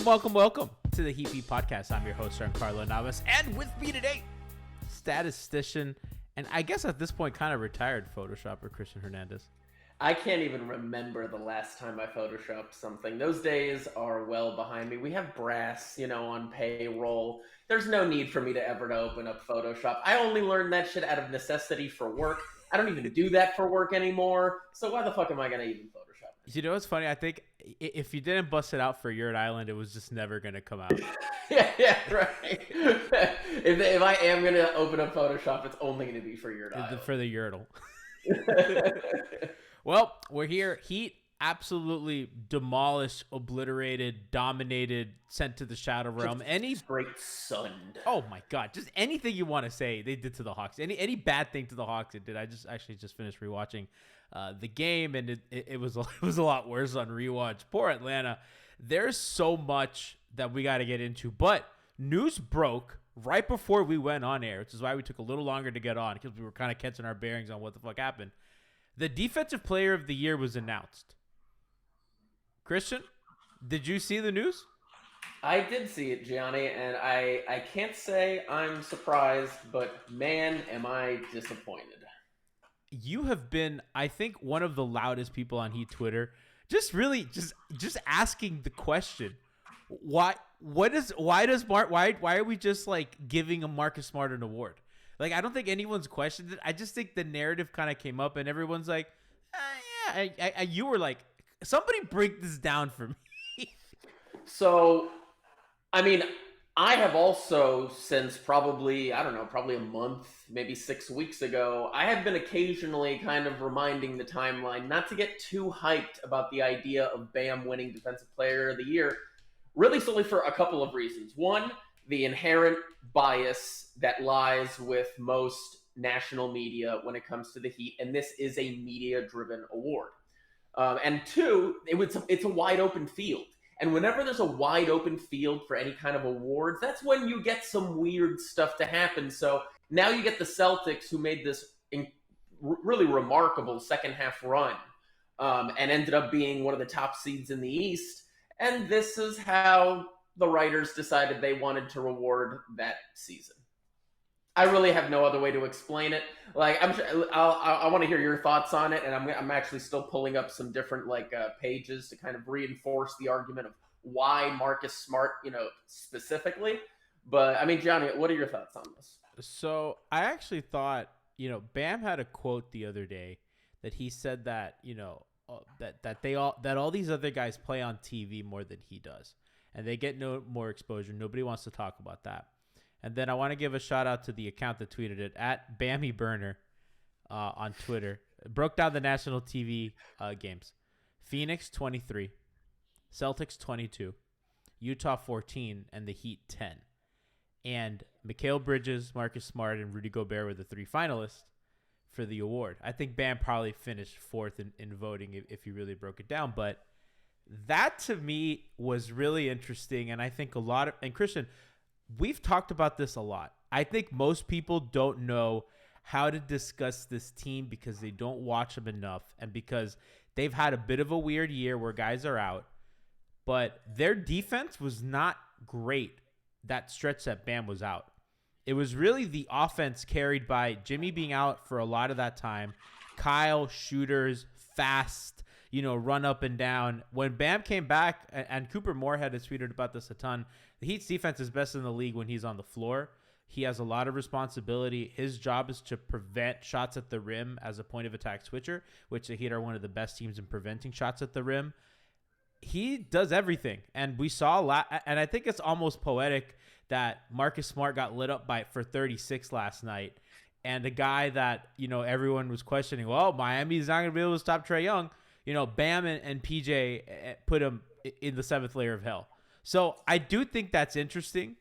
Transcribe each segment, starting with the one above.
Welcome to the Heat Beat Podcast. I'm your host, Giancarlo Navas, and with me today, statistician, and I guess at this point, kind of retired Photoshopper, Christian Hernandez. I can't even remember the last time I Photoshopped something. Those days are well behind me. We have brass, on payroll. There's no need for me to ever open up Photoshop. I only learned that shit out of necessity for work. I don't even do that for work anymore. So why the fuck am I going to even Photoshop it? You know what's funny? I think if you didn't bust it out for Yurt Island, it was just never going to come out. yeah, right. if I am going to open up Photoshop, it's only going to be for Yurt Island. For the Yurtle. Well, we're here. Heat absolutely demolished, obliterated, dominated, sent to the Shadow Realm. Any straight sunned. Oh my God! Just anything you want to say, they did to the Hawks. Any bad thing to the Hawks, it did. I just finished rewatching the game, and it was a lot worse on rewatch. Poor Atlanta. There's so much that we got to get into, but news broke right before we went on air, which is why we took a little longer to get on because we were kind of catching our bearings on what the fuck happened. The Defensive Player of the Year was announced. Christian, did you see the news? I did see it, Gianni, and I can't say I'm surprised, but man, am I disappointed. You have been, I think, one of the loudest people on Heat Twitter, just asking the question, why are we just like giving a Marcus Smart an award? Like, I don't think anyone's questioned it. I just think the narrative kind of came up and everyone's like, you were like, somebody break this down for me. So, I mean, I have also since probably a month, maybe 6 weeks ago, I have been occasionally kind of reminding the timeline not to get too hyped about the idea of Bam winning Defensive Player of the Year, really solely for a couple of reasons. One, the inherent bias that lies with most national media when it comes to the Heat, and this is a media-driven award. And two, it's a wide-open field. And whenever there's a wide-open field for any kind of awards, that's when you get some weird stuff to happen. So now you get the Celtics, who made this really remarkable second-half run and ended up being one of the top seeds in the East. And this is how the writers decided they wanted to reward that season. I really have no other way to explain it. Like, I want to hear your thoughts on it, and I'm actually still pulling up some different pages to kind of reinforce the argument of why Marcus Smart, specifically. But I mean, Johnny, what are your thoughts on this? So I actually thought, Bam had a quote the other day that he said that that all these other guys play on TV more than he does, and they get no more exposure. Nobody wants to talk about that. And then I want to give a shout out to the account that tweeted it at BammyBurner on Twitter. It broke down the national TV games. Phoenix 23, Celtics 22, Utah 14, and the Heat 10. And Mikal Bridges, Marcus Smart, and Rudy Gobert were the three finalists for the award. I think Bam probably finished fourth in voting if you really broke it down. But that to me was really interesting. And I think and Christian, we've talked about this a lot. I think most people don't know how to discuss this team because they don't watch them enough and because they've had a bit of a weird year where guys are out. But their defense was not great that stretch that Bam was out. It was really the offense carried by Jimmy being out for a lot of that time. Kyle, shooters, fast, run up and down. When Bam came back, and Cooper Moorhead has tweeted about this a ton, the Heat's defense is best in the league when he's on the floor. He has a lot of responsibility. His job is to prevent shots at the rim as a point of attack switcher, which the Heat are one of the best teams in preventing shots at the rim. He does everything. And we saw a lot. And I think it's almost poetic that Marcus Smart got lit up for 36 last night. And the guy that, everyone was questioning, well, Miami's not going to be able to stop Trae Young. Bam and PJ put him in the seventh layer of hell. So I do think that's interesting.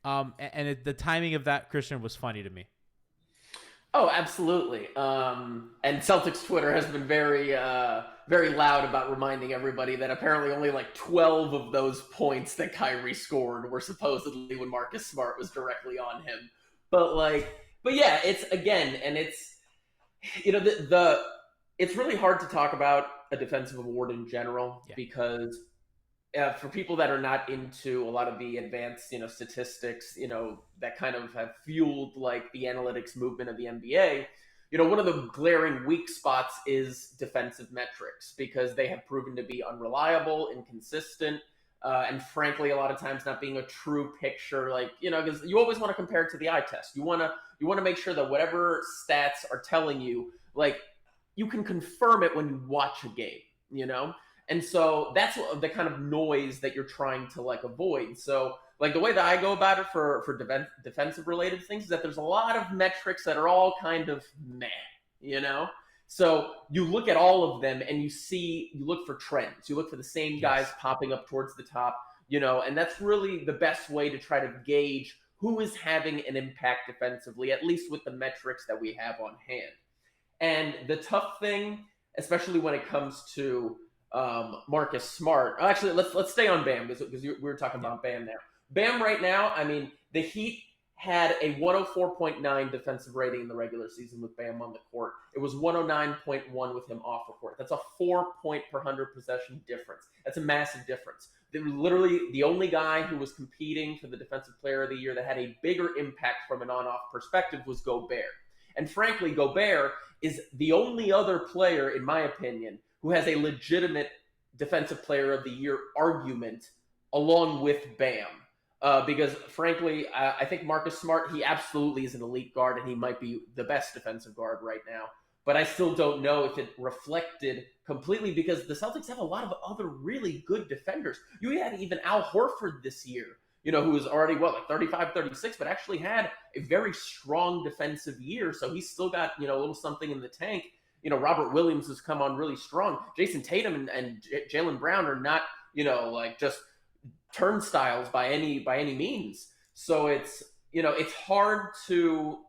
The timing of that, Christian, was funny to me. Oh, absolutely. And Celtics Twitter has been very, very loud about reminding everybody that apparently only like 12 of those points that Kyrie scored were supposedly when Marcus Smart was directly on him. But yeah, it's again, and it's, it's really hard to talk about a defensive award in general because for people that are not into a lot of the advanced, statistics, that kind of have fueled like the analytics movement of the NBA, one of the glaring weak spots is defensive metrics because they have proven to be unreliable, inconsistent, and frankly, a lot of times not being a true picture. Because you always want to compare it to the eye test. You want to make sure that whatever stats are telling you, you can confirm it when you watch a game, And so that's the kind of noise that you're trying to avoid. So the way that I go about it for defensive related things is that there's a lot of metrics that are all kind of meh, So you look at all of them and you look for trends. You look for the same guys popping up towards the top, and that's really the best way to try to gauge who is having an impact defensively, at least with the metrics that we have on hand. And the tough thing, especially when it comes to Marcus Smart. Actually, let's stay on Bam because we were talking about Bam there. Bam right now, the Heat had a 104.9 defensive rating in the regular season with Bam on the court. It was 109.1 with him off the court. That's a 4-point per 100 possession difference. That's a massive difference. Literally, the only guy who was competing for the Defensive Player of the Year that had a bigger impact from an on-off perspective was Gobert. And frankly, Gobert is the only other player, in my opinion, who has a legitimate Defensive Player of the Year argument along with Bam. Because, frankly, I think Marcus Smart, he absolutely is an elite guard, and he might be the best defensive guard right now. But I still don't know if it reflected completely because the Celtics have a lot of other really good defenders. You had even Al Horford this year, who was already, 35, 36, but actually had a very strong defensive year. So he's still got, a little something in the tank. Robert Williams has come on really strong. Jason Tatum and Jaylen Brown are not, just turnstiles by any means. So it's, it's hard to,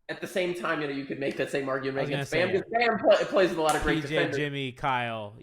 at the same time, you could make that same argument against Bam because Bam plays with a lot of great defenders. Jimmy, Kyle,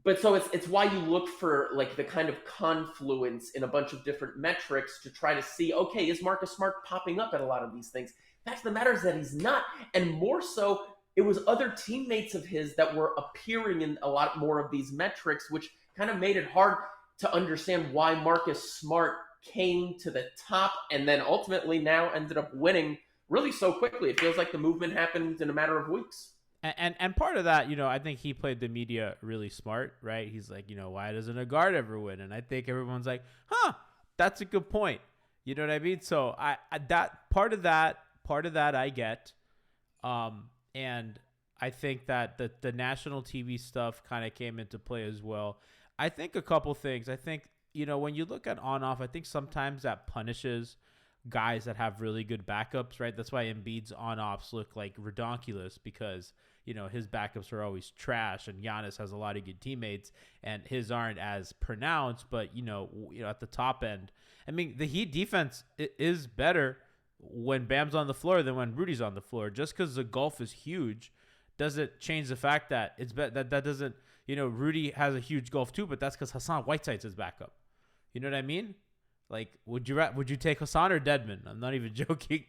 But so it's why you look for the kind of confluence in a bunch of different metrics to try to see, okay, is Marcus Smart popping up at a lot of these things? The fact of the matter is that he's not. And more so, it was other teammates of his that were appearing in a lot more of these metrics, which kind of made it hard to understand why Marcus Smart came to the top and then ultimately now ended up winning really so quickly. It feels like the movement happened in a matter of weeks. And part of that, I think he played the media really smart, right? He's like, why doesn't a guard ever win? And I think everyone's like, that's a good point. You know what I mean? So I that part of that I get. And I think that the national TV stuff kind of came into play as well. I think a couple things. I think, when you look at on-off, I think sometimes that punishes guys that have really good backups, right? That's why Embiid's on-offs look like redonkulous because, his backups are always trash and Giannis has a lot of good teammates and his aren't as pronounced, but, at the top end. The Heat defense is better when Bam's on the floor than when Rudy's on the floor. Just because the gulf is huge doesn't change the fact that that doesn't, Rudy has a huge gulf too, but that's because Hassan Whiteside's his backup. You know what I mean? Would you take Hassan or Dedmon? I'm not even joking.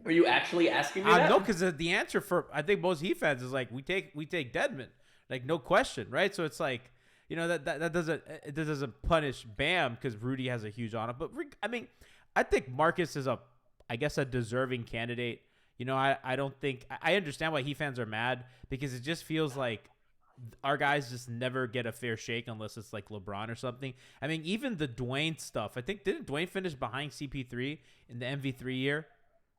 Are you actually asking me that? No, because the answer for I think most Heat fans is we take Dedmon, no question, right? So it's that doesn't punish Bam because Rudy has a huge on it, but I think Marcus is a deserving candidate. I don't think I understand why Heat fans are mad because it just feels like our guys just never get a fair shake unless it's like LeBron or something. I mean, even the Dwayne stuff. I think didn't Dwayne finish behind CP3 in the MV3 year?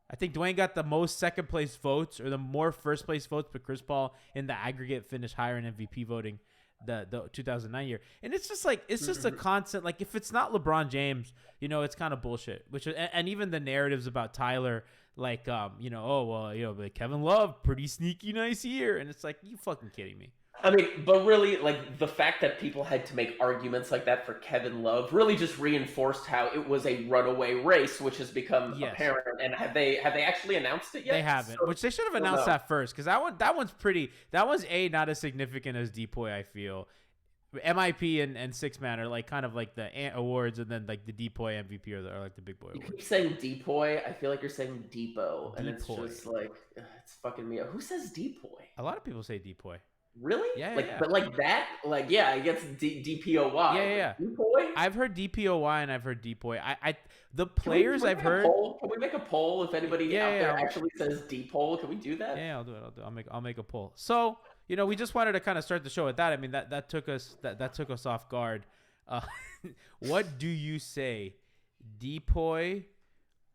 I think Dwayne got the most second place votes or the more first place votes, but Chris Paul in the aggregate finished higher in MVP voting the 2009 year. And it's just like it's just a constant, like, if it's not LeBron James, it's kind of bullshit. And even the narratives about Tyler, like but Kevin Love, pretty sneaky nice year, and it's like, you fucking kidding me. I mean, but really, like, the fact that people had to make arguments like that for Kevin Love really just reinforced how it was a runaway race, which has become apparent. And have they actually announced it yet? They haven't, which they should have announced that first, because that one's not as significant as DPOY, I feel. MIP and Six Man are like kind of like the Ant Awards, and then like the DPOY MVP are like the big boy awards. You keep saying DPOY, I feel like you're saying Depot, and it's just like, it's fucking me up. Who says DPOY? A lot of people say DPOY. Really? Yeah, But like that, like, yeah, I guess DPOY. Yeah. DPOY? I've heard DPOY and I've heard DPOY. The players I've heard. Can we make a poll if anybody out there actually says DPOY? Can we do that? Yeah, I'll do it. I'll make a poll. So, we just wanted to kind of start the show with that. I mean, that took us off guard. What do you say, DPOY?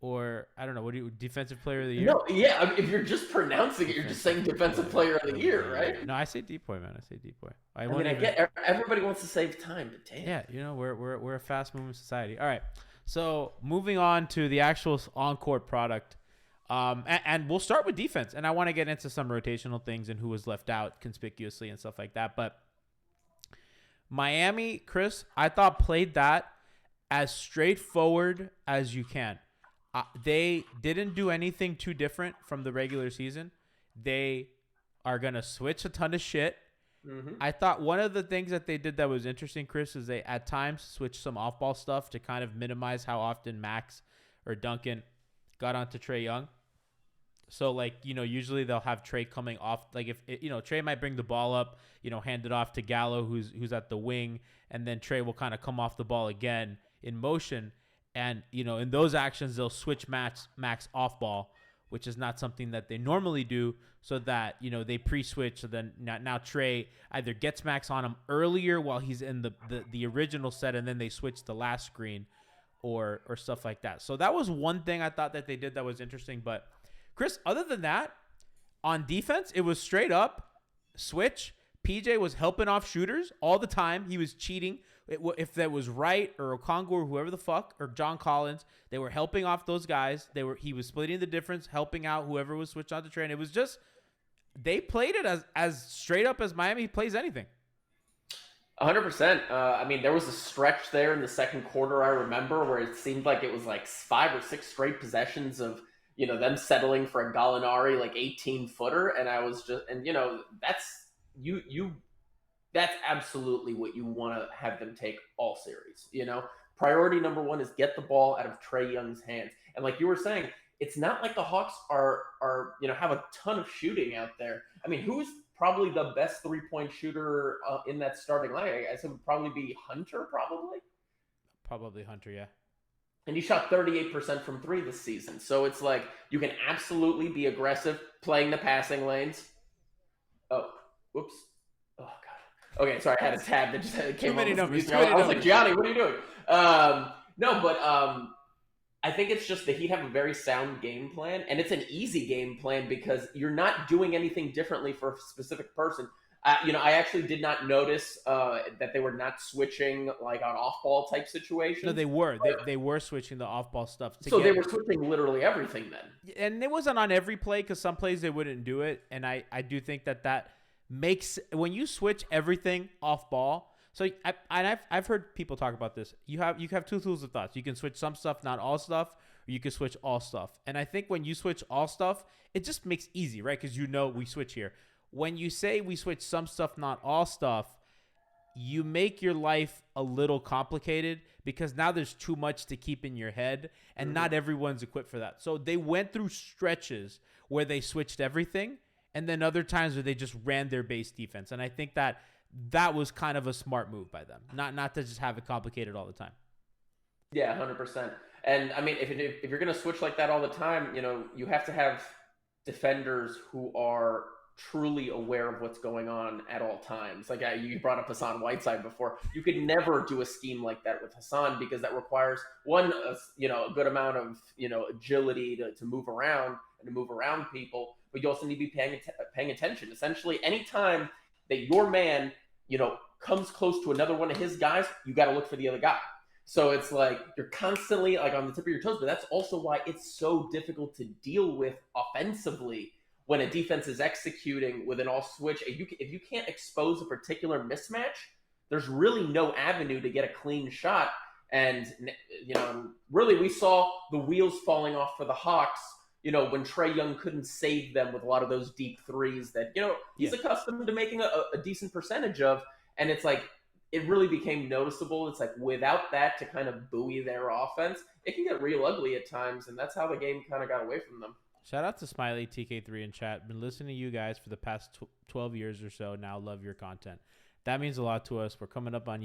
Or, I don't know, defensive player of the year? No, yeah, I mean, if you're just pronouncing it, you're just saying defensive player of the year, right? No, I say DPOY, man. I say DPOY. I get everybody wants to save time, but damn. Yeah, we're a fast-moving society. All right, so moving on to the actual on-court product, and we'll start with defense, and I want to get into some rotational things and who was left out conspicuously and stuff like that, but Miami, Chris, I thought played that as straightforward as you can. They didn't do anything too different from the regular season. They are going to switch a ton of shit. Mm-hmm. I thought one of the things that they did that was interesting, Chris, is they at times switched some off-ball stuff to kind of minimize how often Max or Duncan got onto Trae Young. So, like, usually they'll have Trae coming off. Like, if Trae might bring the ball up, hand it off to Gallo, who's at the wing, and then Trae will kind of come off the ball again in motion. And, in those actions, they'll switch Max off ball, which is not something that they normally do, so that, they pre-switch. So then now Trae either gets Max on him earlier while he's in the original set, and then they switch the last screen or stuff like that. So that was one thing I thought that they did that was interesting. But, Chris, other than that, on defense, it was straight up switch. PJ was helping off shooters all the time. He was cheating. If that was Wright or Okongwu or whoever the fuck, or John Collins, they were helping off those guys. He was splitting the difference, helping out whoever was switched on to Trae. It was just, they played it as straight up as Miami plays anything. 100%. I mean, there was a stretch there in the second quarter, I remember, where it seemed like it was like 5 or 6 straight possessions of, them settling for a Gallinari like 18-footer, and I was just, and that's absolutely what you want to have them take all series. Priority number one is get the ball out of Trae Young's hands. And like you were saying, it's not like the Hawks are have a ton of shooting out there. I mean, who's probably the best 3-point shooter in that starting line? I guess it would probably be Hunter, Probably Hunter, yeah. And he shot 38% from 3 this season. So it's like you can absolutely be aggressive playing the passing lanes. Oh, whoops. Oh, God. Okay, sorry, I had a tab that just came Too many numbers. I was like, Gianni, what are you doing? I think it's just the Heat have a very sound game plan, and it's an easy game plan because you're not doing anything differently for a specific person. I actually did not notice that they were not switching like on off-ball type situations. No, they were. They were switching the off-ball stuff. They were switching literally everything then. And it wasn't on every play because some plays they wouldn't do it, and I do think that makes when you switch everything off ball. So I've heard people talk about this. You have two tools of thoughts. You can switch some stuff, not all stuff, or you can switch all stuff. And I think when you switch all stuff, it just makes easy, right? Because we switch here. When you say we switch some stuff, not all stuff, you make your life a little complicated because now there's too much to keep in your head, and not everyone's equipped for that. So they went through stretches where they switched everything, and then other times where they just ran their base defense. And I think that was kind of a smart move by them, not to just have it complicated all the time. Yeah, 100%. And I mean, if you're going to switch like that all the time, you have to have defenders who are truly aware of what's going on at all times. Like you brought up Hassan Whiteside before. You could never do a scheme like that with Hassan because that requires a good amount of agility to move around and to move around people, but you also need to be paying attention. Essentially, anytime that your man comes close to another one of his guys, you got to look for the other guy. So it's like you're constantly like on the tip of your toes, but that's also why it's so difficult to deal with offensively when a defense is executing with an all switch. If you can't expose a particular mismatch, there's really no avenue to get a clean shot. And really we saw the wheels falling off for the Hawks, when Trae Young couldn't save them with a lot of those deep threes that he's accustomed to making a decent percentage of. And it's like it really became noticeable. It's like without that to kind of buoy their offense, it can get real ugly at times, and that's how the game kind of got away from them. Shout out to Smiley TK3 in chat. Been listening to you guys for the past 12 years or so. Now love your content. That means a lot to us. We're coming up on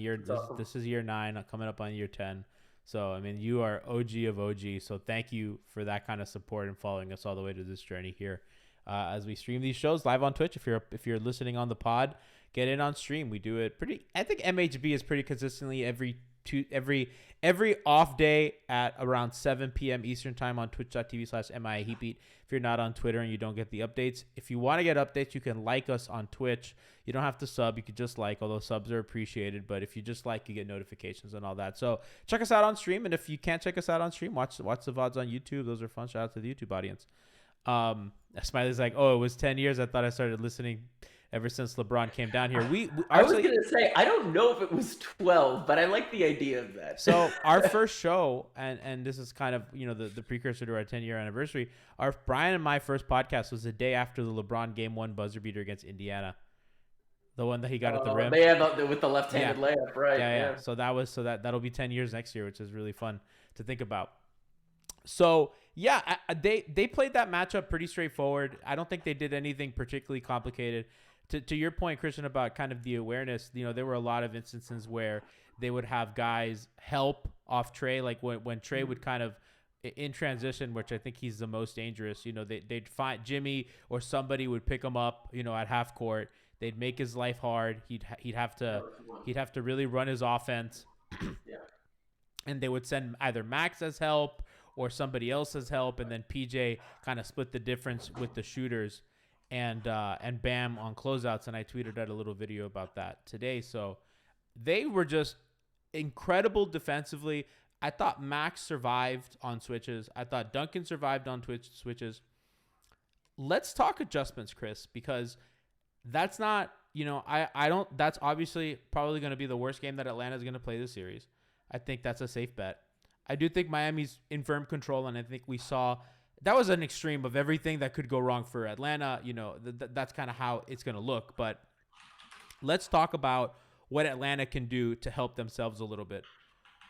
this is year 9, coming up on year 10. So, I mean, you are OG of OG. So thank you for that kind of support and following us all the way to this journey here. As we stream these shows live on Twitch, if you're listening on the pod, get in on stream. We do it I think MHB is pretty consistently every off day at around 7 p.m. Eastern time on twitch.tv/MIAHeatbeat. If you're not on Twitter and you don't get the updates, if you want to get updates, you can like us on Twitch. You don't have to sub. You could just like, although subs are appreciated. But if you just like, you get notifications and all that. So check us out on stream. And if you can't check us out on stream, watch the VODs on YouTube. Those are fun. Shout out to the YouTube audience. Smiley's like, oh, it was 10 years. I thought I started listening ever since LeBron came down here. I was going to say, I don't know if it was 12, but I like the idea of that. So our first show, and this is kind of, the precursor to our 10-year anniversary, Brian and my first podcast was the day after the LeBron Game 1 buzzer beater against Indiana. The one that he got at the rim. With the left-handed layup, right? Yeah. So that'll be 10 years next year, which is really fun to think about. So yeah, they played that matchup pretty straightforward. I don't think they did anything particularly complicated. To your point, Christian, about kind of the awareness, there were a lot of instances where they would have guys help off Trae, like when Trae would kind of in transition, which I think he's the most dangerous. They'd find Jimmy or somebody would pick him up, at half court. They'd make his life hard. He'd have to really run his offense. Yeah. And they would send either Max as help or somebody else as help, and then PJ kind of split the difference with the shooters. And Bam on closeouts, and I tweeted out a little video about that today. So they were just incredible defensively. I thought Max survived on switches. I thought Duncan survived on switches. Let's talk adjustments, Chris, because that's not, that's obviously probably going to be the worst game that Atlanta is going to play this series. I think that's a safe bet. I do think Miami's in firm control, and I think we saw that was an extreme of everything that could go wrong for Atlanta. That's kind of how it's going to look. But let's talk about what Atlanta can do to help themselves a little bit.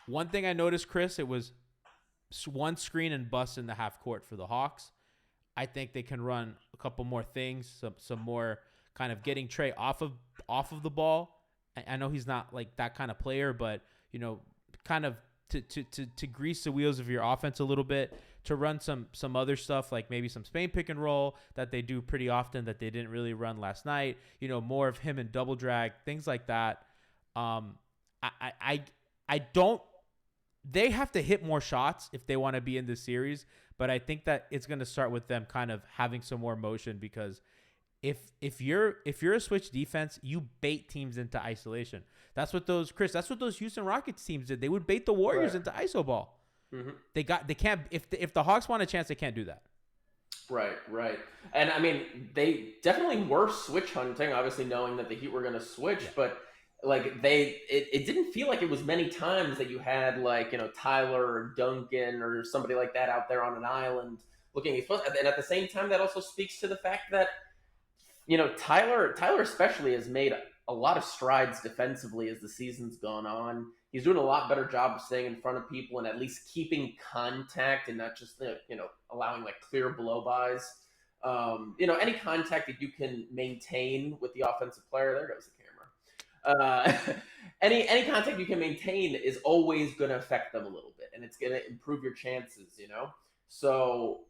One thing I noticed, Chris, it was one screen and bust in the half court for the Hawks. I think they can run a couple more things, some more kind of getting Trae off of the ball. I know he's not like that kind of player, but kind of to grease the wheels of your offense a little bit, to run some other stuff like maybe some Spain pick and roll that they do pretty often that they didn't really run last night. More of him and double drag, things like that. I don't. They have to hit more shots if they want to be in this series, but I think that it's going to start with them kind of having some more motion, because if you're a switch defense, you bait teams into isolation. That's what those Houston Rockets teams did. They would bait the Warriors into iso ball. Mm-hmm. They can't, if the Hawks want a chance, they can't do that. Right. And I mean, they definitely were switch hunting, obviously knowing that the Heat were going to switch, but like it didn't feel like it was many times that you had like, Tyler or Duncan or somebody like that out there on an island looking exposed. And at the same time, that also speaks to the fact that, Tyler especially has made a lot of strides defensively as the season's gone on. He's doing a lot better job of staying in front of people and at least keeping contact and not just, allowing like clear blow-bys. Any contact that you can maintain with the offensive player, there goes the camera. Any contact you can maintain is always going to affect them a little bit, and it's going to improve your chances, So,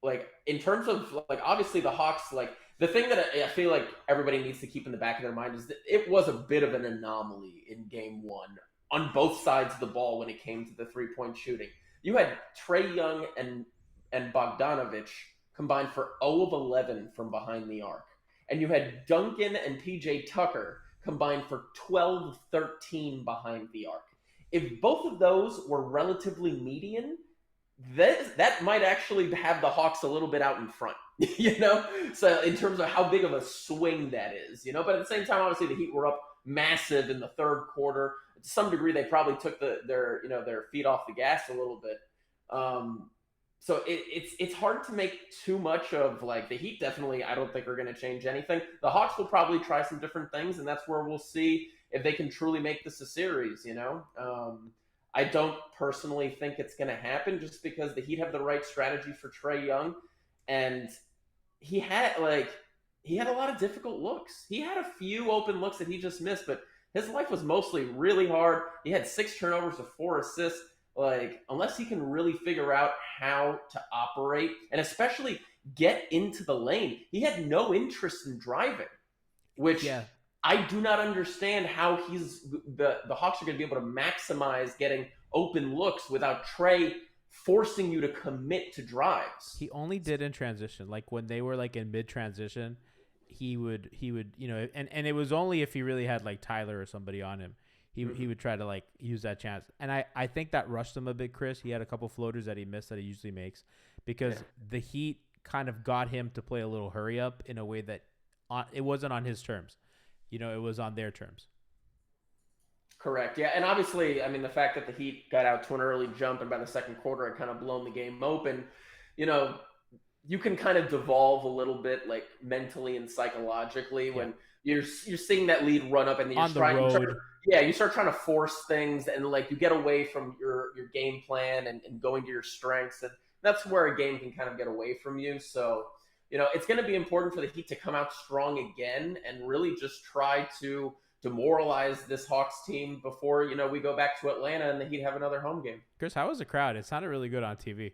like in terms of like obviously the Hawks, like the thing that I feel like everybody needs to keep in the back of their mind is that it was a bit of an anomaly in game one on both sides of the ball when it came to the 3-point shooting. You had Trae Young and Bogdanovich combined for 0 of 11 from behind the arc. And you had Duncan and PJ Tucker combined for 12 of 13 behind the arc. If both of those were relatively median, that might actually have the Hawks a little bit out in front, you know? So in terms of how big of a swing that is, you know? But at the same time, obviously the Heat were up massive in the third quarter. To some degree, they probably took their feet off the gas a little bit. So it's hard to make too much of, like, the Heat definitely, I don't think are going to change anything. The Hawks will probably try some different things, and that's where we'll see if they can truly make this a series, you know? I don't personally think it's going to happen just because the Heat have the right strategy for Trae Young, and he had a lot of difficult looks. He had a few open looks that he just missed, but his life was mostly really hard. He had 6 turnovers to 4 assists. Like, unless he can really figure out how to operate and especially get into the lane, he had no interest in driving, which I do not understand how the Hawks are going to be able to maximize getting open looks without Trae forcing you to commit to drives. He only did in transition. Like when they were like in mid transition, he would, you know, and it was only if he really had like Tyler or somebody on him. He would try to like use that chance. And I think that rushed him a bit, Chris. He had a couple floaters that he missed that he usually makes because the Heat kind of got him to play a little hurry up in a way that it wasn't on his terms. You know, it was on their terms. Correct. Yeah. And obviously, I mean, the fact that the Heat got out to an early jump and by the second quarter had kind of blown the game open, you know, you can kind of devolve a little bit like mentally and psychologically when you're seeing that lead run up and then you start trying to force things and like you get away from your game plan and going to your strengths. And that's where a game can kind of get away from you. So, you know, it's going to be important for the Heat to come out strong again and really just try to demoralize this Hawks team before, you know, we go back to Atlanta and the Heat have another home game. Chris, how was the crowd? It sounded really good on TV.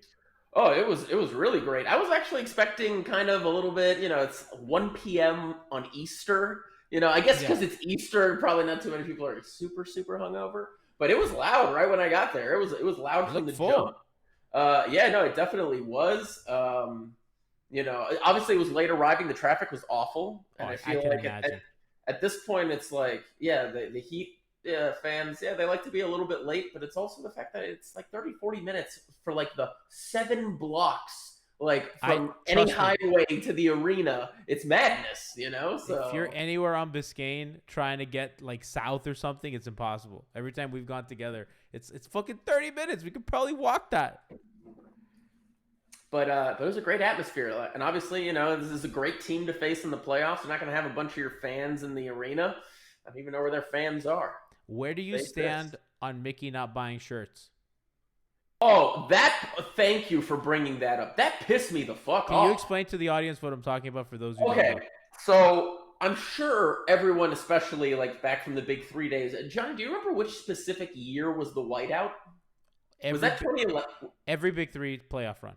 Oh, it was really great. I was actually expecting kind of a little bit, you know, it's 1 p.m. on Easter. You know, I guess because it's Easter, probably not too many people are super, super hungover. But it was loud right when I got there. It was loud from the jump. It definitely was. You know, obviously it was late arriving. The traffic was awful. And I feel like at this point, it's like, the Heat fans, they like to be a little bit late, but it's also the fact that it's like 30, 40 minutes for like the 7 blocks, like from any highway to the arena. It's madness, you know? So if you're anywhere on Biscayne trying to get like south or something, it's impossible. Every time we've gone together, it's fucking 30 minutes. We could probably walk that. But it was a great atmosphere. And obviously, you know, this is a great team to face in the playoffs. You're not going to have a bunch of your fans in the arena. I don't even know where their fans are. Where do you stand on Mickey not buying shirts? Oh, thank you for bringing that up. That pissed me the fuck off. Can you explain to the audience what I'm talking about for those who don't know? So I'm sure everyone, especially like back from the Big 3 days. John, do you remember which specific year was the whiteout? Was that 2011? Every Big 3 playoff run.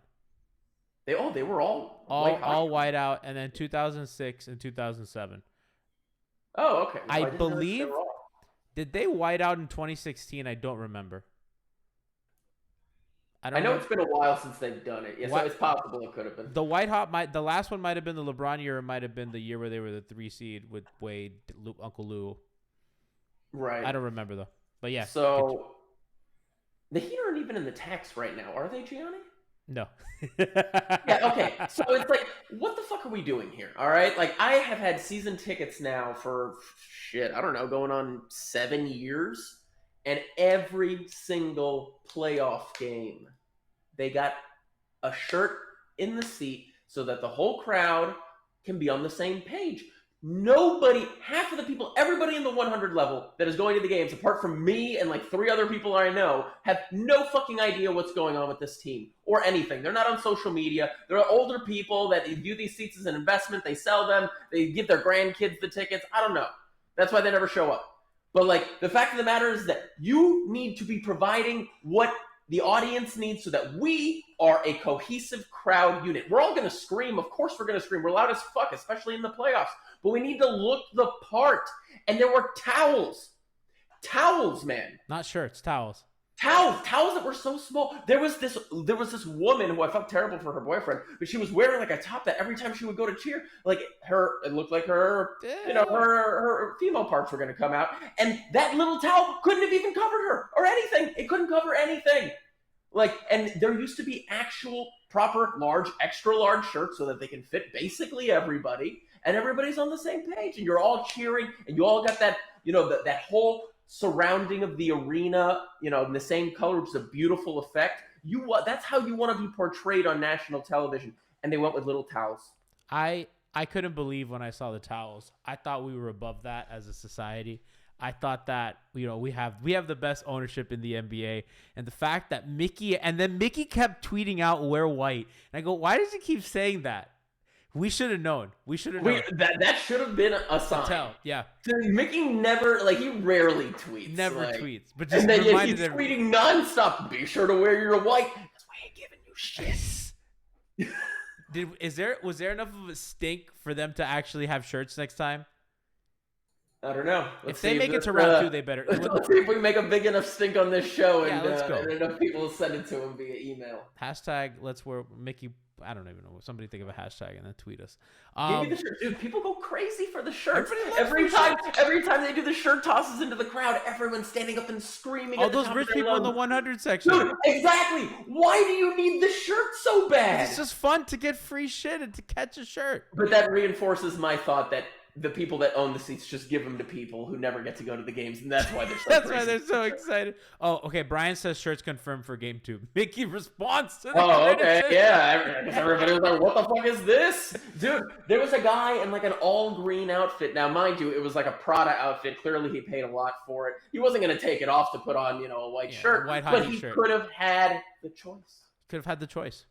They were all whiteout, and then 2006 and 2007. Oh, okay. I believe. Did they white out in 2016? I don't remember. I know it's been a while since they've done it. Yeah, so it's possible it could have been. The last one might have been the LeBron year. It might have been the year where they were the 3 seed with Wade, Uncle Lou. Right. I don't remember though. But yeah. So the Heat aren't even in the tax right now, are they, Gianni? No. Okay. So it's like, what the fuck are we doing here? All right. Like, I have had season tickets now for I don't know, going on 7 years. And every single playoff game, they got a shirt in the seat so that the whole crowd can be on the same page. Half of the people, everybody in the 100 level that is going to the games, apart from me and like 3 other people I know, have no fucking idea what's going on with this team or anything. They're not on social media. There are older people that view these seats as an investment. They sell them. They give their grandkids the tickets. I don't know. That's why they never show up. But like, the fact of the matter is that you need to be providing what the audience needs so that we are a cohesive crowd unit. We're all going to scream. Of course we're going to scream. We're loud as fuck, especially in the playoffs. But we need to look the part. And there were towels. Towels, man. Not shirts, towels. Towels that were so small. There was this woman who I felt terrible for her boyfriend, but she was wearing like a top that every time she would go to cheer, like it looked like her, her female parts were going to come out, and that little towel couldn't have even covered her or anything. It couldn't cover anything. Like, and there used to be actual proper large, extra large shirts so that they can fit basically everybody, and everybody's on the same page, and you're all cheering, and you all got that, that whole surrounding of the arena, in the same color, which is a beautiful effect. That's how you want to be portrayed on national television. And they went with little towels. I couldn't believe when I saw the towels. I thought we were above that as a society. I thought that, we have the best ownership in the NBA, and the fact that Mickey kept tweeting out wear white. And I go, why does he keep saying that? We should have known. That should have been a sign. Yeah. Mickey never, he rarely tweets. Never tweets. But just and then he's tweeting nonstop. Be sure to wear your white. That's why I ain't giving you shit. Was there enough of a stink for them to actually have shirts next time? I don't know. If they make it to round 2, they better. Let's see if we make a big enough stink on this show, and let's go. And enough people will send it to him via email. Hashtag let's wear Mickey. I don't even know. Somebody think of a hashtag and then tweet us. Give me the shirt. Dude, people go crazy for the shirts. Every time they do the shirt tosses into the crowd, everyone's standing up and screaming. All those rich people in the 100 section. Dude, exactly. Why do you need the shirt so bad? It's just fun to get free shit and to catch a shirt. But that reinforces my thought that the people that own the seats just give them to people who never get to go to the games, and that's why they're so that's crazy. why they're so excited. Oh, okay. Brian says shirts confirmed for game 2. Mickey responds to the okay, yeah. Everybody was like, what the fuck is this? Dude, there was a guy in an all green outfit. Now, mind you, it was like a Prada outfit. Clearly, he paid a lot for it. He wasn't going to take it off to put on, a white shirt, but he could have had the choice. Could have had the choice.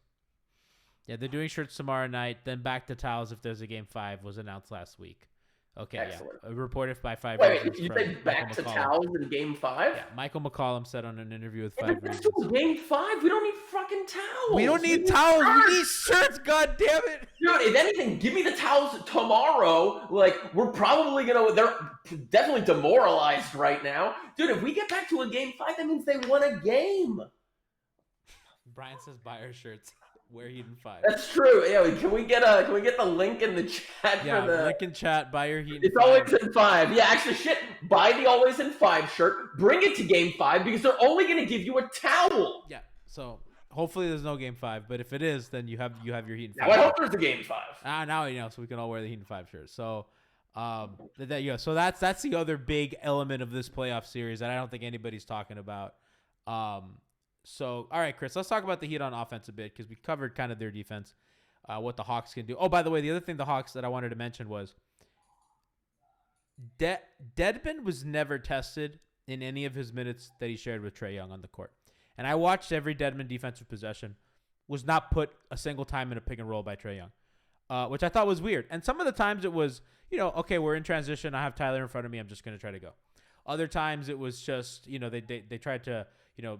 Yeah, they're doing shirts tomorrow night. Then back to towels if there's a game 5 was announced last week. Okay, excellent. Yeah. Reported by 5 Wait, you said back to towels in game 5? Yeah, Michael McCollum said on an interview with 5 Reasons. Reasons. Game 5? We don't need fucking towels. We don't need towels. We need shirts, god damn it. Dude, if anything, give me the towels tomorrow. We're probably they're definitely demoralized right now. Dude, if we get back to a game 5, that means they won a game. Brian says buy our shirts. Wear Heat in 5. That's true. Yeah, can we get the link in the chat for the link in chat, buy your Heat in 5. It's always in 5. Yeah, actually buy the always in 5 shirt, bring it to game 5 because they're only gonna give you a towel. Yeah. So hopefully there's no game 5, but if it is, then you have your Heat in 5. Now I hope there's a game 5. Now so we can all wear the Heat in 5 shirts. So so that's the other big element of this playoff series that I don't think anybody's talking about. So, all right, Chris, let's talk about the Heat on offense a bit because we covered kind of their defense, what the Hawks can do. Oh, by the way, the other thing the Hawks that I wanted to mention was Dedmon was never tested in any of his minutes that he shared with Trae Young on the court. And I watched every Dedmon defensive possession, was not put a single time in a pick and roll by Trae Young, which I thought was weird. And some of the times it was, okay, we're in transition. I have Tyler in front of me. I'm just going to try to go. Other times it was just, they tried to,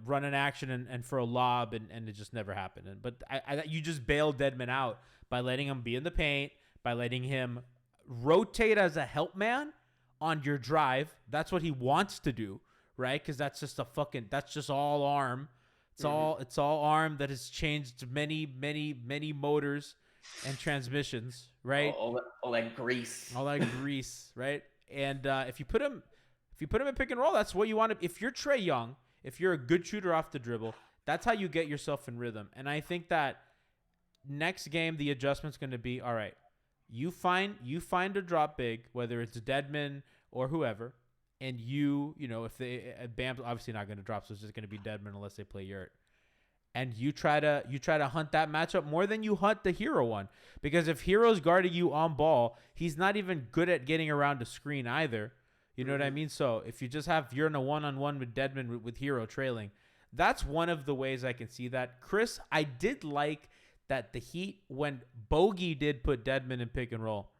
run an action and for a lob, and it just never happened. But you just bailed Dedmon out by letting him be in the paint, by letting him rotate as a help man on your drive. That's what he wants to do, right? Because that's just that's just all arm. It's all arm that has changed many, many, many motors and transmissions, right? All that grease. All that grease, right? And if you put him in pick and roll, that's what you want to. If you're Trae Young, if you're a good shooter off the dribble, that's how you get yourself in rhythm. And I think that next game, the adjustment's going to be, all right, you find a drop big, whether it's Dedmon or whoever, and if Bam's obviously not going to drop, so it's just going to be Dedmon unless they play Yurt. And you try to hunt that matchup more than you hunt the Hero one. Because if Hero's guarding you on ball, he's not even good at getting around a screen either. You know what I mean? So if you just you're in a one-on-one with Dedmon with Hero trailing, that's one of the ways I can see that. Chris, I did like that the Heat, when Bogey did put Dedmon in pick and roll,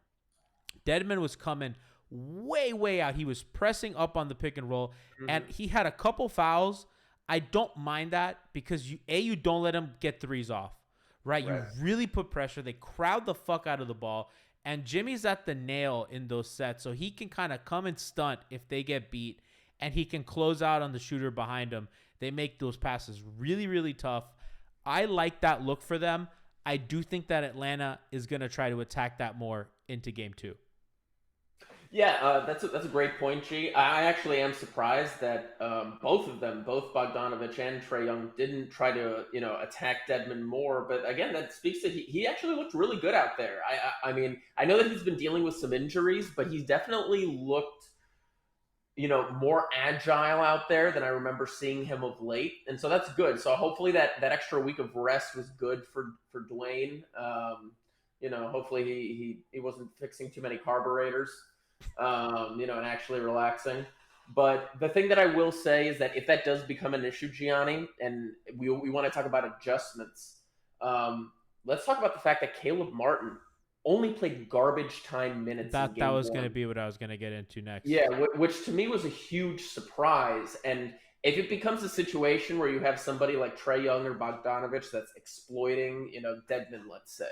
Dedmon was coming way, way out. He was pressing up on the pick and roll, and he had a couple fouls. I don't mind that because you don't let them get threes off, right? You really put pressure. They crowd the fuck out of the ball, and Jimmy's at the nail in those sets, so he can kind of come and stunt if they get beat, and he can close out on the shooter behind him. They make those passes really, really tough. I like that look for them. I do think that Atlanta is going to try to attack that more into game 2. Yeah, that's a great point, G. I actually am surprised that both of them, both Bogdanovic and Trae Young, didn't try to attack Dedmon more. But again, that speaks to he actually looked really good out there. I mean, I know that he's been dealing with some injuries, but he's definitely looked more agile out there than I remember seeing him of late, and so that's good. So hopefully that extra week of rest was good for Dwayne. Hopefully he wasn't fixing too many carburetors. And actually relaxing. But the thing that I will say is that if that does become an issue, Gianni, and we want to talk about adjustments, let's talk about the fact that Caleb Martin only played garbage time minutes. That was going to be what I was going to get into next. Yeah, which to me was a huge surprise. And if it becomes a situation where you have somebody like Trae Young or Bogdanovic that's exploiting, Dedmon, let's say,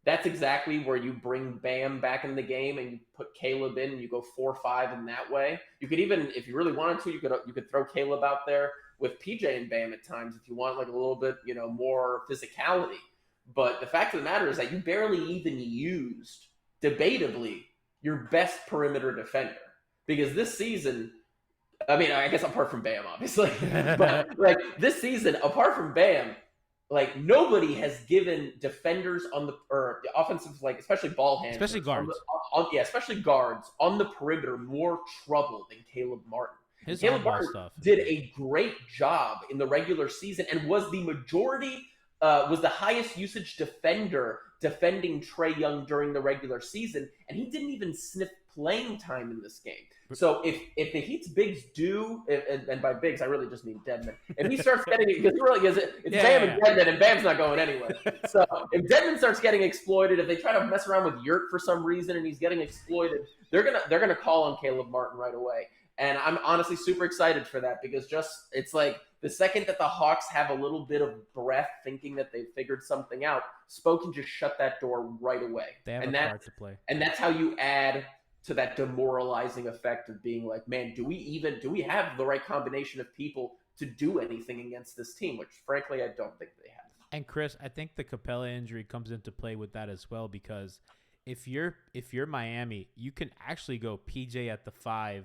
that's exactly where you bring Bam back in the game and you put Caleb in and you go 4-5 in that way. You could even, if you really wanted to, you could throw Caleb out there with PJ and Bam at times if you want like a little bit, more physicality. But the fact of the matter is that you barely even used, debatably, your best perimeter defender. Because this season, I mean, I guess apart from Bam, obviously, but like this season, apart from Bam, like nobody has given defenders the offensive, like especially ball handlers, especially guards, especially guards on the perimeter more trouble than Caleb Martin. Caleb Martin did a great job in the regular season and was the highest usage defender defending Trae Young during the regular season, and he didn't even sniff playing time in this game. So if the Heat's bigs do, and by bigs I really just mean Dedmon, if he starts getting because it's Bam and Dedmon, and Bam's not going anywhere. So if Dedmon starts getting exploited, if they try to mess around with Yurt for some reason and he's getting exploited, they're gonna call on Caleb Martin right away. And I'm honestly super excited for that because it's like the second that the Hawks have a little bit of breath thinking that they've figured something out, Spo can just shut that door right away. They have a card to play. And that's how you add to that demoralizing effect of being like, man, do we have the right combination of people to do anything against this team? Which frankly, I don't think they have. And Chris, I think the Capella injury comes into play with that as well, because if you're Miami, you can actually go PJ at the 5,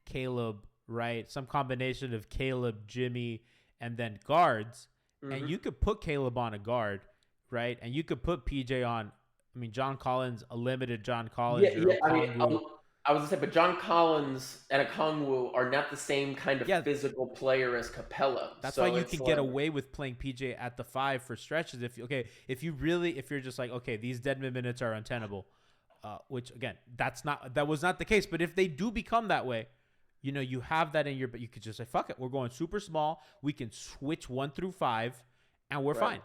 Caleb, right? Some combination of Caleb, Jimmy, and then guards. Mm-hmm. And you could put Caleb on a guard, right? And you could put PJ on, I mean, John Collins, a limited John Collins. Yeah. I mean, I was going to say, but John Collins and Okongwu are not the same kind of physical player as Capella. That's why you can get away with playing PJ at the 5 for stretches. If you're just like, okay, these Dedmon minutes are untenable, which again, that was not the case. But if they do become that way, you have that in but you could just say, fuck it, we're going super small. We can switch 1 through 5, and we're fine.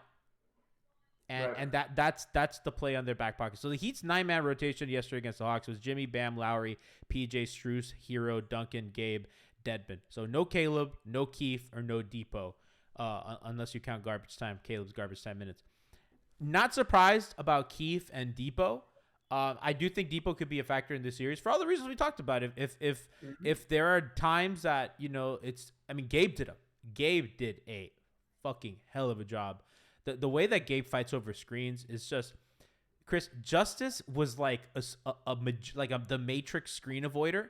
And that's the play on their back pocket. So the Heat's 9-man rotation yesterday against the Hawks was Jimmy, Bam, Lowry, PJ, Strus, Hero, Duncan, Gabe, Dedmon. So no Caleb, no Keith, or no Depot, unless you count Caleb's garbage time minutes. Not surprised about Keith and Depot. I do think Depot could be a factor in this series for all the reasons we talked about. If there are times that Gabe did a fucking hell of a job. The way that Gabe fights over screens is just, Chris, Justice was like the Matrix screen avoider,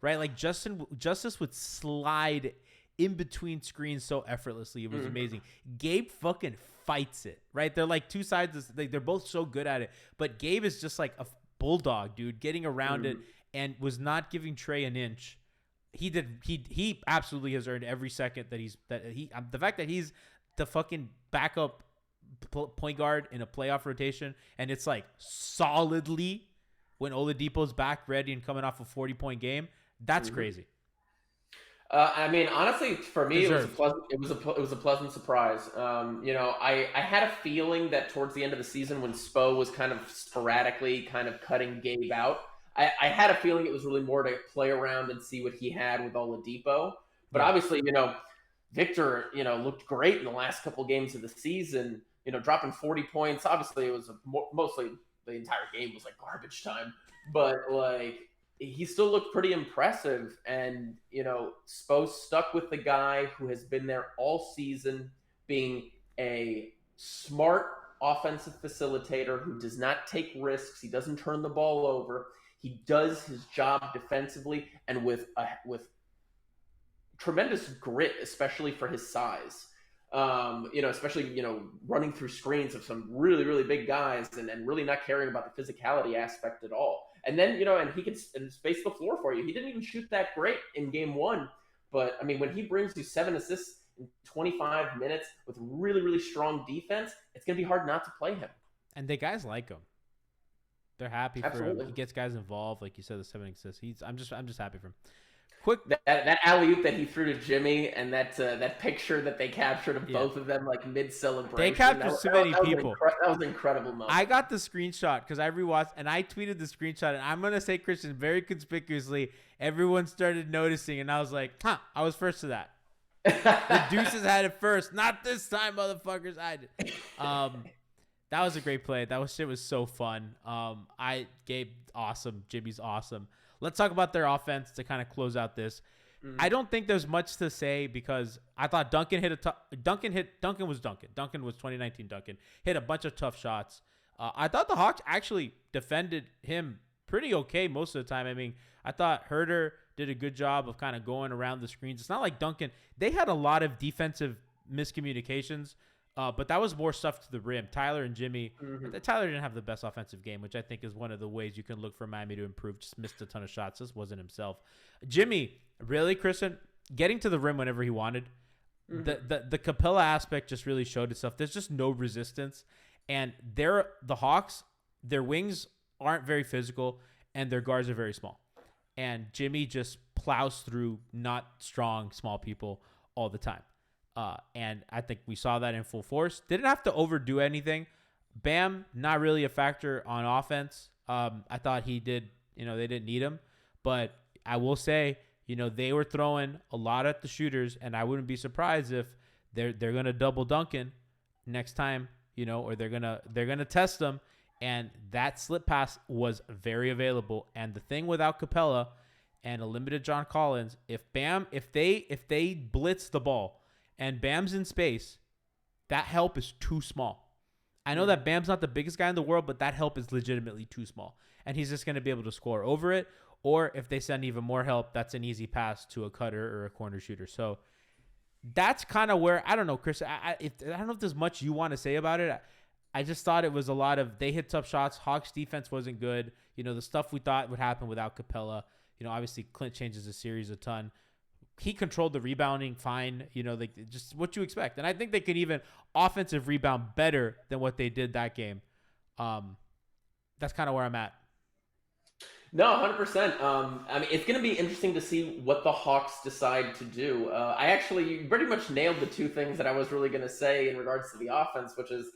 right? Like Justice would slide in between screens so effortlessly. It was amazing. Gabe fucking fights it, right? They're like two sides. They're both so good at it. But Gabe is just like a bulldog, dude, getting around it and was not giving Trae an inch. He absolutely has earned every second the fact that he's the fucking backup point guard in a playoff rotation, and it's like solidly when Oladipo's back ready and coming off a 40-point game. That's crazy. I mean, honestly, for me, it was a pleasant surprise. I had a feeling that towards the end of the season, when Spo was kind of sporadically kind of cutting Gabe out, I had a feeling it was really more to play around and see what he had with Oladipo. But obviously, Victor, looked great in the last couple games of the season, dropping 40 points. Obviously, it was mostly the entire game was like garbage time, but like he still looked pretty impressive. And, Spo stuck with the guy who has been there all season, being a smart offensive facilitator who does not take risks. He doesn't turn the ball over. He does his job defensively and with tremendous grit, especially for his size. Especially, running through screens of some really, really big guys and really not caring about the physicality aspect at all. And then, and he can space the floor for you. He didn't even shoot that great in game one. But, I mean, when he brings you 7 assists in 25 minutes with really, really strong defense, it's going to be hard not to play him. And the guys like him. They're happy for him. He gets guys involved, like you said, the 7 assists. I'm just happy for him. Quick, that alley-oop that he threw to Jimmy, and that picture that they captured of both of them like mid-celebration. They captured so many people. That was an incredible moment. I got the screenshot because I rewatched, and I tweeted the screenshot, and I'm gonna say, Christian, very conspicuously, everyone started noticing, and I was like, I was first to that. The Deuces had it first, not this time, motherfuckers. I did. That was a great play. Shit was so fun. Gabe, awesome. Jimmy's awesome. Let's talk about their offense to kind of close out this. I don't think there's much to say because I thought Duncan was 2019 Duncan. Hit a bunch of tough shots. I thought the Hawks actually defended him pretty okay most of the time. I mean, I thought Herter did a good job of kind of going around the screens. It's not like Duncan. They had a lot of defensive miscommunications. But that was more stuff to the rim. Tyler and Jimmy. Tyler didn't have the best offensive game, which I think is one of the ways you can look for Miami to improve. Just missed a ton of shots. This wasn't himself. Jimmy, really, Christian, getting to the rim whenever he wanted. The Capella aspect just really showed itself. There's just no resistance. And the Hawks, their wings aren't very physical, and their guards are very small. And Jimmy just plows through not strong, small people all the time. And I think we saw that in full force. Didn't have to overdo anything. Bam, not really a factor on offense. I thought he did, they didn't need him. But I will say, they were throwing a lot at the shooters, and I wouldn't be surprised if they're going to double Duncan next time, or they're going to test them. And that slip pass was very available. And the thing without Capella and a limited John Collins, if they blitz the ball, and Bam's in space, that help is too small. I know that Bam's not the biggest guy in the world, but that help is legitimately too small. And he's just going to be able to score over it. Or if they send even more help, that's an easy pass to a cutter or a corner shooter. So that's kind of where, I don't know, Chris, I don't know if there's much you want to say about it. I just thought it was a lot of, they hit tough shots. Hawks defense wasn't good. The stuff we thought would happen without Capella. Obviously Clint changes the series a ton. He controlled the rebounding fine, just what you expect. And I think they could even offensive rebound better than what they did that game. That's kind of where I'm at. No, 100%. I mean, it's going to be interesting to see what the Hawks decide to do. You pretty much nailed the two things that I was really going to say in regards to the offense, which is,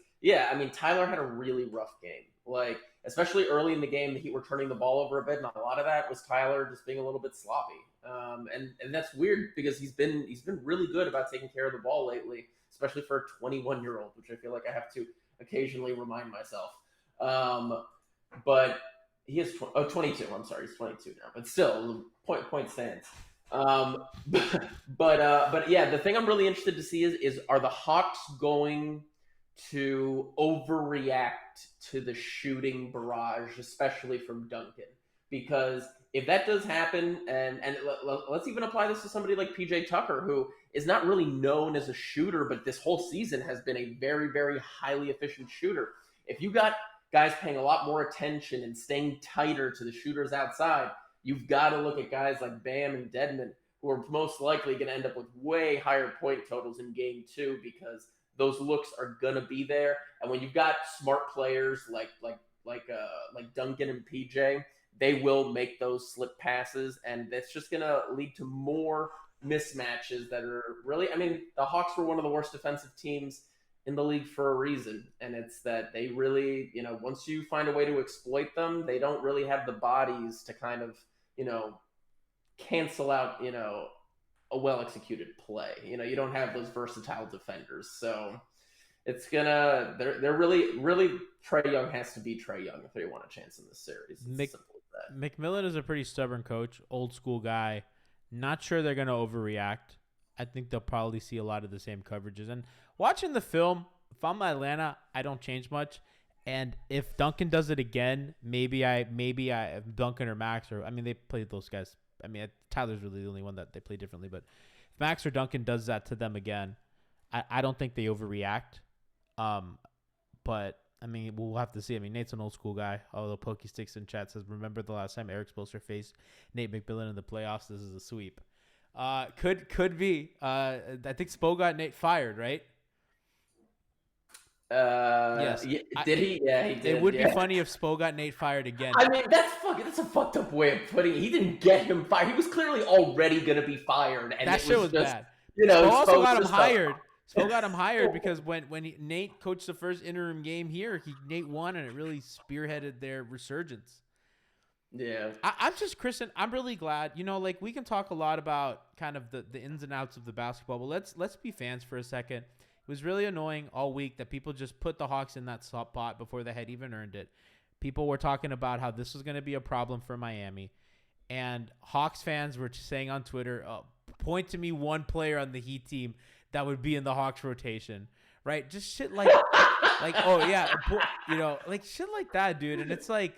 Tyler had a really rough game. Like, especially early in the game, the Heat were turning the ball over a bit, and a lot of that was Tyler just being a little bit sloppy. And that's weird because he's been really good about taking care of the ball lately, especially for a 21-year-old, which I feel like I have to occasionally remind myself. But he is 22. I'm sorry, he's 22 now, but still, point stands. But yeah, the thing I'm really interested to see is are the Hawks going to overreact to the shooting barrage, especially from Duncan? Because if that does happen, and let's even apply this to somebody like PJ Tucker, who is not really known as a shooter, but this whole season has been a very, very highly efficient shooter. If you got guys paying a lot more attention and staying tighter to the shooters outside, you've got to look at guys like Bam and Dedmon, who are most likely going to end up with way higher point totals in game two because those looks are going to be there. And when you've got smart players like Duncan and PJ, they will make those slip passes, and that's just going to lead to more mismatches that are really, the Hawks were one of the worst defensive teams in the league for a reason. And it's that they really, once you find a way to exploit them, they don't really have the bodies to kind of, cancel out, a well-executed play. You know, you don't have those versatile defenders. So it's gonna they're really Trae Young has to be Trae Young if they want a chance in this series. It's simple as that. McMillan is a pretty stubborn coach, old school guy. Not sure they're gonna overreact. I think they'll probably see a lot of the same coverages. And watching the film, if I'm Atlanta, I don't change much. And if Duncan does it again, maybe I Duncan or Max, or I mean they played those guys. I mean Tyler's really the only one that they play differently. But if Max or Duncan does that to them again, I don't think they overreact. But I mean we'll have to see. I mean Nate's an old school guy. Although Pokey Sticks in chat says, remember the last time Eric Spoelstra faced Nate McMillan in the playoffs? This is a sweep. Could be. I think Spo got Nate fired, right? Yes. Did he? Yeah, he did. It would be funny if Spo got Nate fired again. I mean, that's a fucked up way of putting it. He didn't get him fired. He was clearly already gonna be fired, and that shit was just bad. You know, Spo also got him hired. Spo got him hired because when Nate coached the first interim game here, Nate won, and it really spearheaded their resurgence. Yeah. I'm just, Christian, I'm really glad. You know, like we can talk a lot about kind of the ins and outs of the basketball, but let's be fans for a second. It was really annoying all week that people just put the Hawks in that spot before they had even earned it. People were talking about how this was going to be a problem for Miami. And Hawks fans were saying on Twitter, point to me one player on the Heat team that would be in the Hawks rotation, right? Just shit like, oh yeah, you know, like shit like that, dude. And it's like,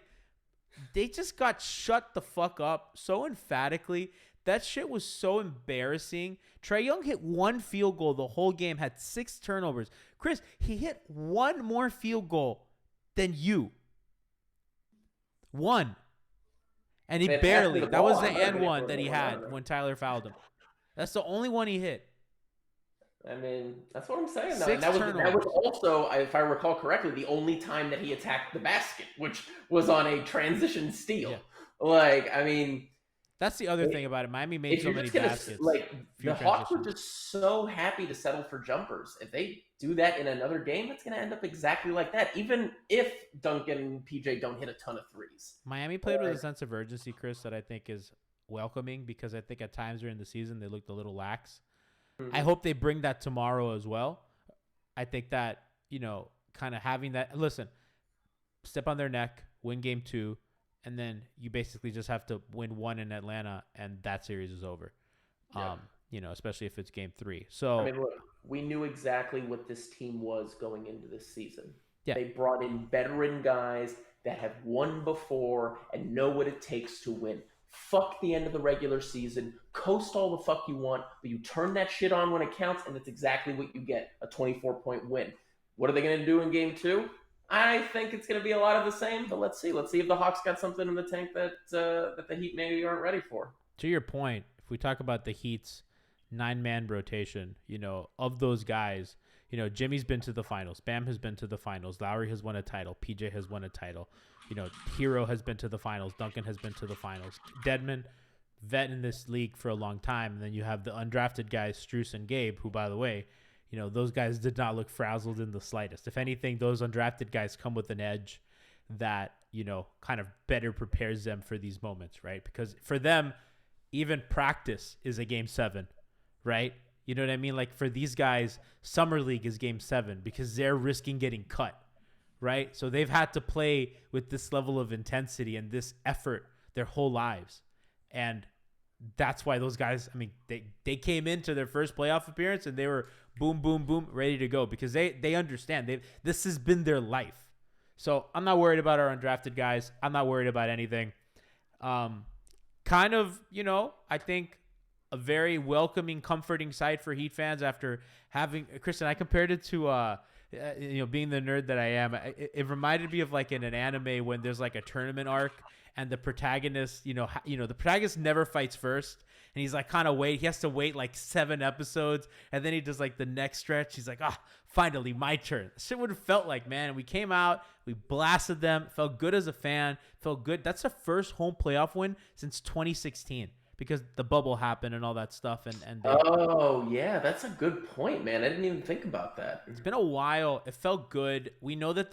they just got shut the fuck up so emphatically. That shit was so embarrassing. Trae Young hit one field goal the whole game, had 6 turnovers. Chris, he hit one more field goal than you. One. And he barely. That was the and one that he had when Tyler fouled him. That's the only one he hit. I mean, that's what I'm saying. That was also, if I recall correctly, the only time that he attacked the basket, which was on a transition steal. Yeah. Like, I mean... That's the other thing about it. Miami made so many baskets. Like the Hawks were just so happy to settle for jumpers. If they do that in another game, it's going to end up exactly like that. Even if Duncan and PJ don't hit a ton of threes. Miami played with a sense of urgency, Chris, that I think is welcoming because I think at times during the season they looked a little lax. Mm-hmm. I hope they bring that tomorrow as well. I think that, you know, kind of having that. Listen, step on their neck, win game 2. And then you basically just have to win 1 in Atlanta, and that series is over. Yeah. You know, especially if it's game 3. So I mean, look, we knew exactly what this team was going into this season. Yeah. They brought in veteran guys that have won before and know what it takes to win. Fuck the end of the regular season. Coast all the fuck you want, but you turn that shit on when it counts, and that's exactly what you get, a 24-point win. What are they going to do in game 2? I think it's going to be a lot of the same, but let's see. Let's see if the Hawks got something in the tank that the Heat maybe aren't ready for. To your point, if we talk about the Heat's 9-man rotation, you know, of those guys, you know, Jimmy's been to the finals. Bam has been to the finals. Lowry has won a title. PJ has won a title. You know, Hero has been to the finals. Duncan has been to the finals. Dedmon, vet in this league for a long time. And then you have the undrafted guys, Strus and Gabe, who, by the way, you know, those guys did not look frazzled in the slightest. If anything, those undrafted guys come with an edge that, you know, kind of better prepares them for these moments, right? Because for them, even practice is a game 7, right? You know what I mean? Like for these guys, summer league is game 7 because they're risking getting cut, right? So they've had to play with this level of intensity and this effort their whole lives. And that's why those guys, I mean, they came into their first playoff appearance and they were boom, boom, boom, ready to go because they understand. This has been their life. So I'm not worried about our undrafted guys. I'm not worried about anything. Kind of, you know, I think a very welcoming, comforting sight for Heat fans after having, Christian, I compared it to, you know, being the nerd that I am. It reminded me of like in an anime when there's like a tournament arc and the protagonist, you know, the protagonist never fights first. And he's like kind of he has to wait like 7 episodes. And then he does like the next stretch. He's like, finally my turn. Shit would have felt like, man, we came out, we blasted them, felt good as a fan, felt good. That's the first home playoff win since 2016 because the bubble happened and all that stuff. Oh yeah, that's a good point, man. I didn't even think about that. It's been a while. It felt good. We know that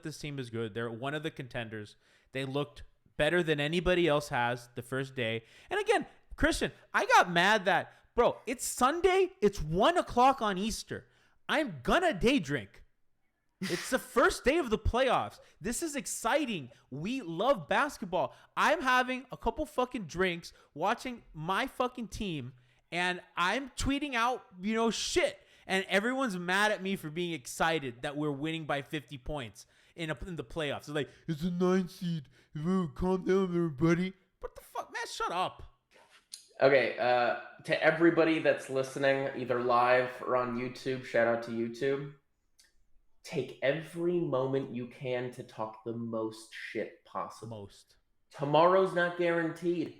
this team is good. They're one of the contenders. They looked better than anybody else has the first day. And again, Christian, I got mad that Bro, it's Sunday. It's 1 o'clock on Easter. I'm gonna day drink. It's the first day of the playoffs. This is exciting. We love basketball. I'm having a couple fucking drinks, watching my fucking team, and I'm tweeting out, shit. And everyone's mad at me for being excited that we're winning by 50 points in the playoffs. They're like, it's a 9 seed. Calm down, everybody. What the fuck, man? Shut up. Okay, to everybody that's listening, either live or on YouTube, shout out to YouTube. Take every moment you can to talk the most shit possible. Tomorrow's not guaranteed.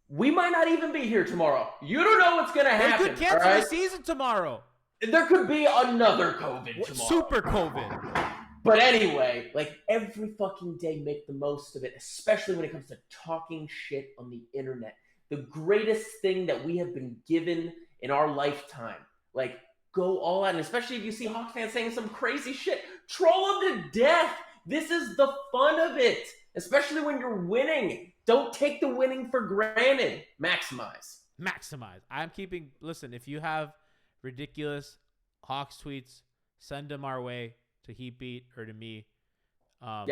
We might not even be here tomorrow. You don't know what's going to happen. They could cancel the season tomorrow. There could be another COVID tomorrow. Super COVID. But anyway, every fucking day, make the most of it, especially when it comes to talking shit on the internet. The greatest thing that we have been given in our lifetime. Go all out. And especially if you see Hawks fans saying some crazy shit, troll them to death. This is the fun of it, especially when you're winning. Don't take the winning for granted. Maximize. Listen, if you have ridiculous Hawks tweets, send them our way to Heatbeat or to me. I'm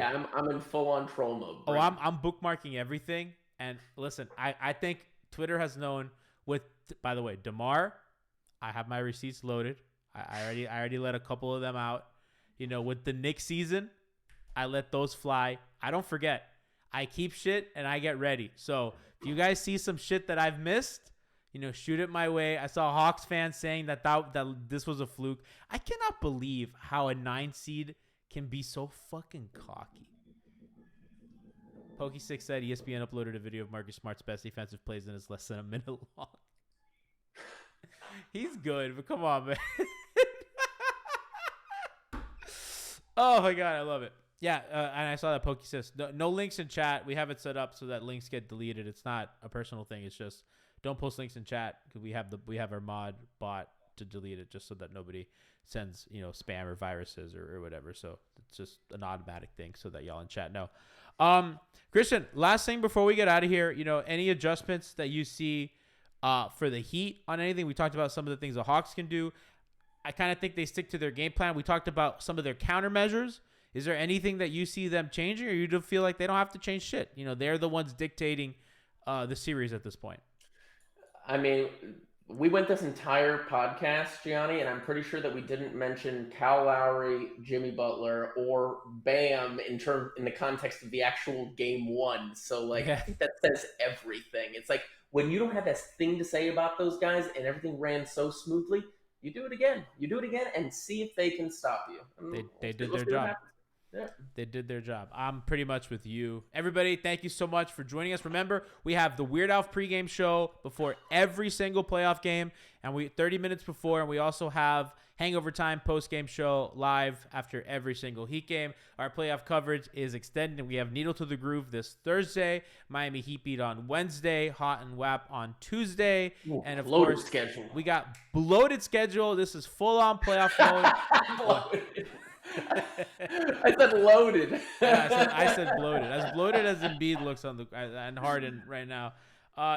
in full-on troll mode. Bro. I'm bookmarking everything. And listen, I think Twitter has known by the way, DeMar, I have my receipts loaded. I already let a couple of them out. With the Knicks season, I let those fly. I don't forget. I keep shit and I get ready. So if you guys see some shit that I've missed, shoot it my way. I saw Hawks fans saying that this was a fluke. I cannot believe how a 9 seed can be so fucking cocky. Pokey6 said ESPN uploaded a video of Marcus Smart's best defensive plays and it's less than a minute long. He's good, but come on, man. Oh, my God. I love it. Yeah, and I saw that Pokey says, no links in chat. We have it set up so that links get deleted. It's not a personal thing. It's just don't post links in chat because we have our mod bot to delete it just so that nobody sends, spam or viruses or whatever. So it's just an automatic thing so that y'all in chat know. Christian, last thing before we get out of here, any adjustments that you see for the Heat on anything? We talked about some of the things the Hawks can do. I kind of think they stick to their game plan. We talked about some of their countermeasures. Is there anything that you see them changing, or you do feel like they don't have to change shit? They're the ones dictating the series at this point. I mean, we went this entire podcast, Gianni, and I'm pretty sure that we didn't mention Kyle Lowry, Jimmy Butler, or Bam in the context of the actual game one. So, I think that says everything. It's when you don't have that thing to say about those guys and everything ran so smoothly, you do it again. You do it again and see if they can stop you. They did their job. Yeah. They did their job. I'm pretty much with you. Everybody, thank you so much for joining us. Remember, we have the Weird Alf pregame show before every single playoff game, and 30 minutes before, and we also have Hangover Time postgame show live after every single Heat game. Our playoff coverage is extended, and we have Needle to the Groove this Thursday, Miami Heat Beat on Wednesday, Hot and WAP on Tuesday, and of course, schedule. We got bloated schedule. This is full-on playoff mode. I said loaded. Yeah, I said bloated. As bloated as Embiid looks and Harden right now.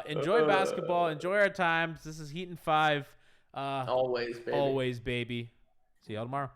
Enjoy basketball. Enjoy our times. This is Heat in 5. Always, baby. Always, baby. See y'all tomorrow.